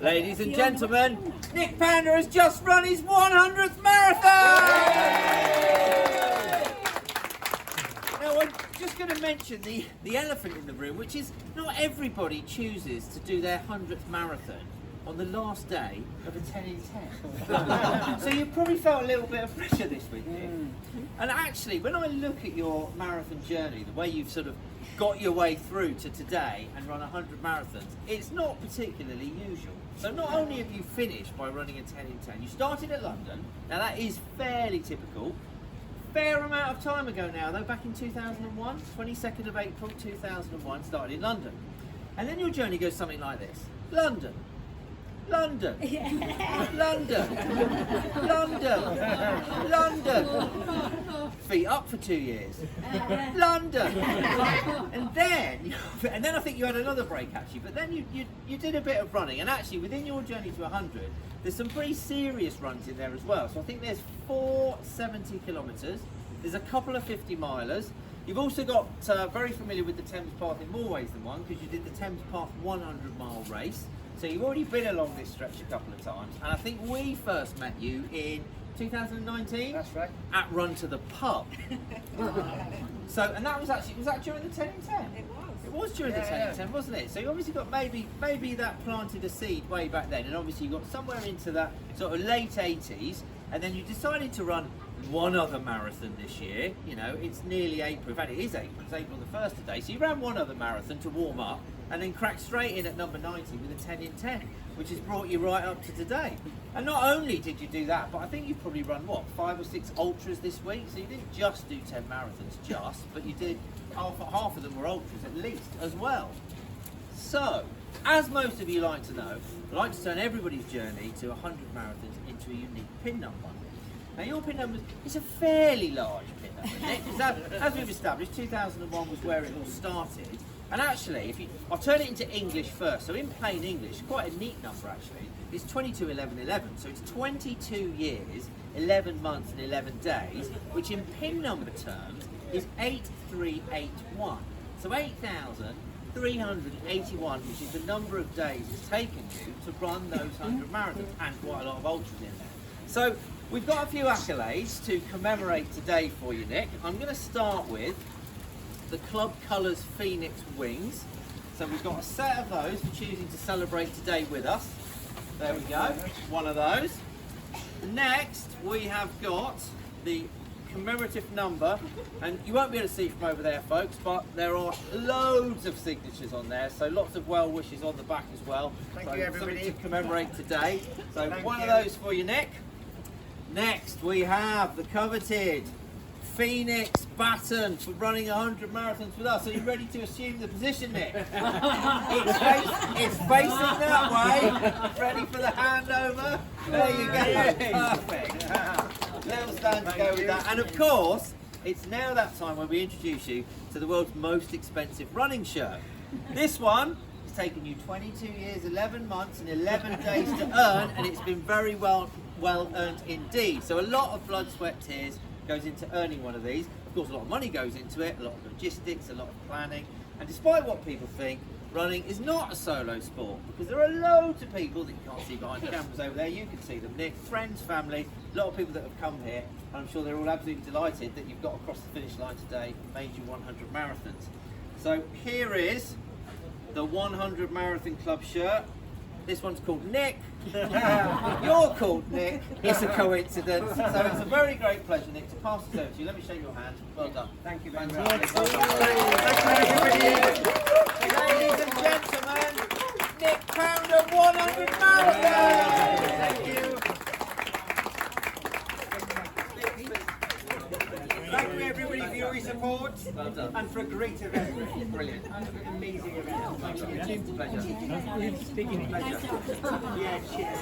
Ladies and gentlemen, Nick Pounder has just run his 100th marathon! Now I'm just going to mention the elephant in the room, which is not everybody chooses to do their 100th marathon on the last day of a 10 in 10. So you probably felt a little bit of pressure this week, Nick. And actually, when I look at your marathon journey, the way you've sort of got your way through to today and run 100 marathons, it's not particularly usual. So not only have you finished by running a 10 in 10, you started at London. Now that is fairly typical. Fair amount of time ago now though, back in 2001, 22nd of April 2001, started in London. And then your journey goes something like this. London. London, London, London, London. Feet up for 2 years. London, and then I think you had another break actually. But then you did a bit of running, and actually within your journey to 100, there's some pretty serious runs in there as well. So I think there's 4 70 kilometres. There's a couple of 50 milers. You've also got very familiar with the Thames Path in more ways than one, because you did the Thames Path 100-mile race. So you've already been along this stretch a couple of times, and I think we first met you in 2019. That's right. At Run to the Pub. So, and that was actually, was that during the 10 in 10? It was. It was during the 10 in 10, wasn't it? So you obviously got maybe that planted a seed way back then, and obviously you got somewhere into that sort of late 80s, and then you decided to run one other marathon this year. You know, it's nearly April. In fact, it is April. It's April the 1st today. So you ran one other marathon to warm up, and then cracked straight in at number 90 with a 10 in 10, which has brought you right up to today. And not only did you do that, but I think you've probably run, what, 5 or 6 ultras this week? So you didn't just do 10 marathons, but you did, half of them were ultras at least, as well. So, as most of you like to know, I like to turn everybody's journey to 100 marathons into a unique pin number. Now your pin number is a fairly large pin number, Nick, because as we've established, 2001 was where it all started. And actually, I'll turn it into English first. So in plain English, quite a neat number actually. It's 22, 11, 11. So it's 22 years, 11 months and 11 days, which in pin number terms is 8381. So 8,381, which is the number of days it's taken you to run those 100 marathons, and quite a lot of ultras in there. So we've got a few accolades to commemorate today for you, Nick. I'm going to start with the club colours Phoenix wings. So we've got a set of those for choosing to celebrate today with us. There we go, one of those. Next we have got the commemorative number, and you won't be able to see from over there folks, but there are loads of signatures on there, so lots of well wishes on the back as well. Thank you everybody. Something to commemorate today. So Thank one you. of those for you, Nick. Next we have the coveted Phoenix baton for running 100 marathons with us. Are you ready to assume the position, Nick? It's facing that way. Ready for the handover? There you go. Perfect. Little stand to go with that. And of course, it's now that time when we introduce you to the world's most expensive running shirt. This one has taken you 22 years, 11 months and 11 days to earn, and it's been very well earned indeed. So a lot of blood, sweat, tears goes into earning one of these. Of course, a lot of money goes into it, a lot of logistics, a lot of planning. And despite what people think, running is not a solo sport, because there are loads of people that you can't see behind the cameras over there. You can see them, Nick, friends, family, a lot of people that have come here. And I'm sure they're all absolutely delighted that you've got across the finish line today and made you 100 marathons. So here is the 100 Marathon Club shirt. This one's called Nick. You're called Nick. It's a coincidence. So it's a very great pleasure, Nick, to pass this over to you. Let me shake your hand. Well done. Thank you very much. Ladies and gentlemen, Nick Pounder, 100 marathons. Thank you. Thank you everybody for your support Well done. and for a great event. Brilliant. Amazing event. Thank you. Pleasure. Yeah, cheers.